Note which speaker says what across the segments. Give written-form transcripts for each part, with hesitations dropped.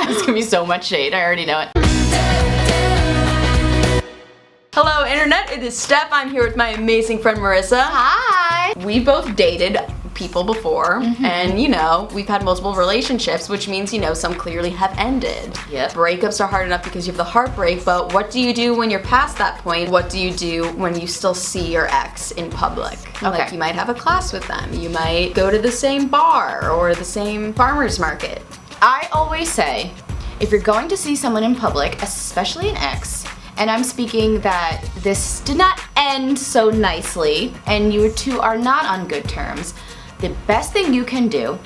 Speaker 1: There's gonna be so much shade, I already know it. Hello internet, it is Steph. I'm here with my amazing friend Marissa.
Speaker 2: Hi!
Speaker 1: We both dated people before, and you know, we've had multiple relationships, which means, you know, some clearly have ended.
Speaker 2: Yep.
Speaker 1: Breakups are hard enough because you have the heartbreak, but what do you do when you're past that point? What do you do when you still see your ex in public?
Speaker 2: Okay.
Speaker 1: Like, you might have a class with them, you might go to the same bar or the same farmer's market.
Speaker 2: I always say, if you're going to see someone in public, especially an ex, and I'm speaking that this did not end so nicely, and you two are not on good terms, the best thing you can do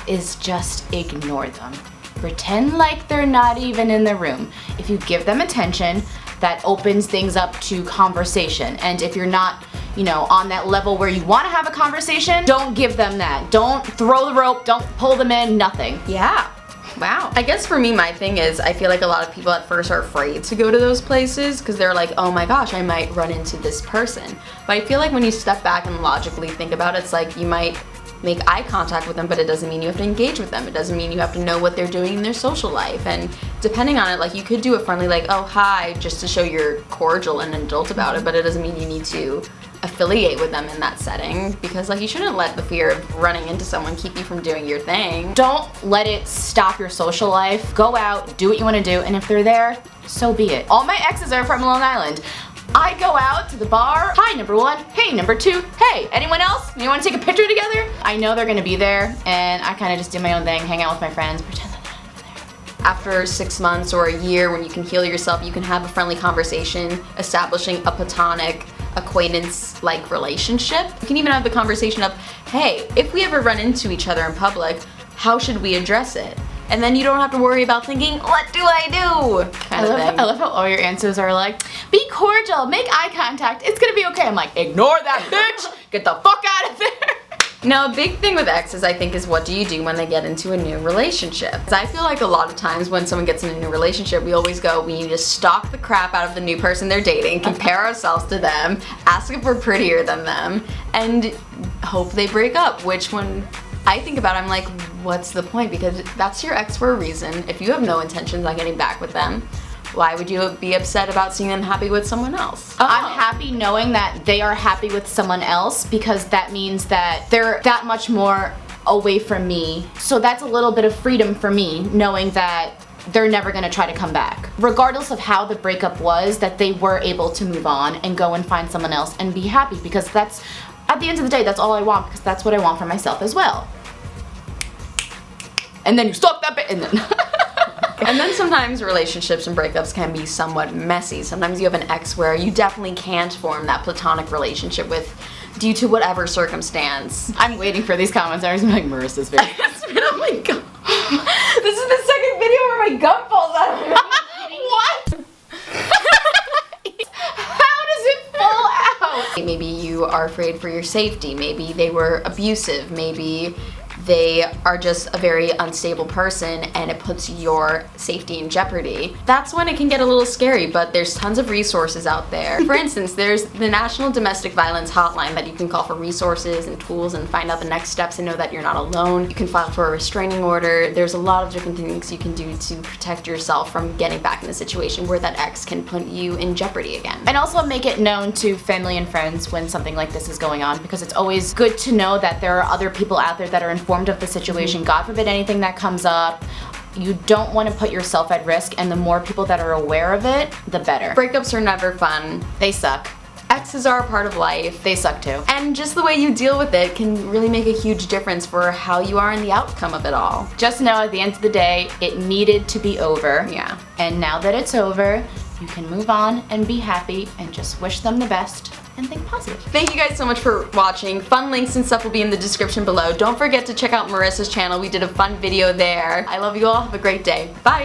Speaker 2: is just ignore them. Pretend like they're not even in the room. If you give them attention, that opens things up to conversation. And if you're not, you know, on that level where you want to have a conversation, don't give them that. Don't throw the rope, don't pull them in, nothing.
Speaker 1: Yeah. Wow. I guess for me, my thing is, I feel like a lot of people at first are afraid to go to those places because they're like, oh my gosh, I might run into this person. But I feel like when you step back and logically think about it, it's like you might make eye contact with them, but it doesn't mean you have to engage with them. It doesn't mean you have to know what they're doing in their social life. And depending on it, like, you could do a friendly, like, oh, hi, just to show you're cordial and adult about it, but it doesn't mean you need to affiliate with them in that setting, because like, you shouldn't let the fear of running into someone keep you from doing your thing.
Speaker 2: Don't let it stop your social life. Go out, do what you want to do, and if they're there, so be it. All my exes are from Long Island. I go out to the bar, hi number one, hey number two, hey, anyone else? You want to take a picture together? I know they're gonna be there, and I kind of just do my own thing, hang out with my friends, pretend that they're not there.
Speaker 1: After 6 months or a year, when you can heal yourself, you can have a friendly conversation, establishing a platonic acquaintance-like relationship. You can even have the conversation of, hey, if we ever run into each other in public, how should we address it? And then you don't have to worry about thinking, what do I do? Kind of thing.
Speaker 2: I love how all your answers are like, be cordial, make eye contact, it's gonna be okay. I'm like, ignore that bitch, get the fuck out of there.
Speaker 1: Now, a big thing with exes, I think, is what do you do when they get into a new relationship? 'Cause I feel like a lot of times when someone gets in a new relationship, we always go, we need to stalk the crap out of the new person they're dating, compare ourselves to them, ask if we're prettier than them, and hope they break up, which when I think about it, I'm like, what's the point? Because that's your ex for a reason. If you have no intentions on getting back with them, why would you be upset about seeing them happy with someone else?
Speaker 2: Oh. I'm happy knowing that they are happy with someone else, because that means that they're that much more away from me. So that's a little bit of freedom for me, knowing that they're never gonna try to come back. Regardless of how the breakup was, that they were able to move on and go and find someone else and be happy, because that's, at the end of the day, that's all I want, because that's what I want for myself as well. And then you stop that bit, and then...
Speaker 1: And then sometimes relationships and breakups can be somewhat messy. Sometimes you have an ex where you definitely can't form that platonic relationship with due to whatever circumstance.
Speaker 2: I'm waiting for these comments. I was like, Marissa's very...
Speaker 1: Oh my god. This is the second video where my gum falls out of my
Speaker 2: What? How does it fall out?
Speaker 1: Maybe you are afraid for your safety. Maybe they were abusive. Maybe they are just a very unstable person and it puts your safety in jeopardy. That's when it can get a little scary, but there's tons of resources out there. For instance, there's the National Domestic Violence Hotline that you can call for resources and tools and find out the next steps and know that you're not alone. You can file for a restraining order. There's a lot of different things you can do to protect yourself from getting back in a situation where that ex can put you in jeopardy again.
Speaker 2: And also make it known to family and friends when something like this is going on, because it's always good to know that there are other people out there that are informed of the situation. God forbid anything that comes up. You don't want to put yourself at risk, and the more people that are aware of it, the better.
Speaker 1: Breakups are never fun.
Speaker 2: They suck.
Speaker 1: Exes are a part of life.
Speaker 2: They suck too.
Speaker 1: And just the way you deal with it can really make a huge difference for how you are in the outcome of it all.
Speaker 2: Just know at the end of the day, it needed to be over.
Speaker 1: Yeah.
Speaker 2: And now that it's over, you can move on and be happy and just wish them the best and think positive.
Speaker 1: Thank you guys so much for watching. Fun links and stuff will be in the description below. Don't forget to check out Marissa's channel. We did a fun video there. I love you all. Have a great day. Bye.